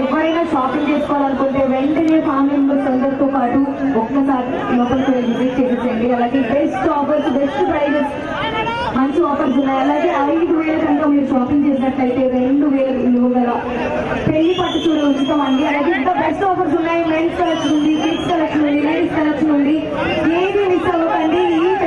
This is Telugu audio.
ఎవరైనా షాపింగ్ చేసుకోవాలనుకుంటే వెంటనే ఫ్యామిలీ మెంబర్స్ అందరితో పాటు ఒక్కసారి లోపలికి విజిట్ చేసేయండి. అలాగే బెస్ట్ ఆఫర్స్, బెస్ట్ ప్రైజెస్, మంచి ఆఫర్స్ ఉన్నాయి. అలాగే 5,000 కనుక మీరు షాపింగ్ చేసినట్లయితే 2,000 విలువ గల పెళ్లి పట్టు చూడ ఉంచుతామండి. అలాగే ఇంకా బెస్ట్ ఆఫర్స్ ఉన్నాయి. మెన్స్ కలెక్షన్ ఉంది, కిడ్స్ కలెక్షన్ ఉంది, లేడీస్ కలెక్షన్ ఉంది. ఏది మిస్ అవ్వకండి. ఈ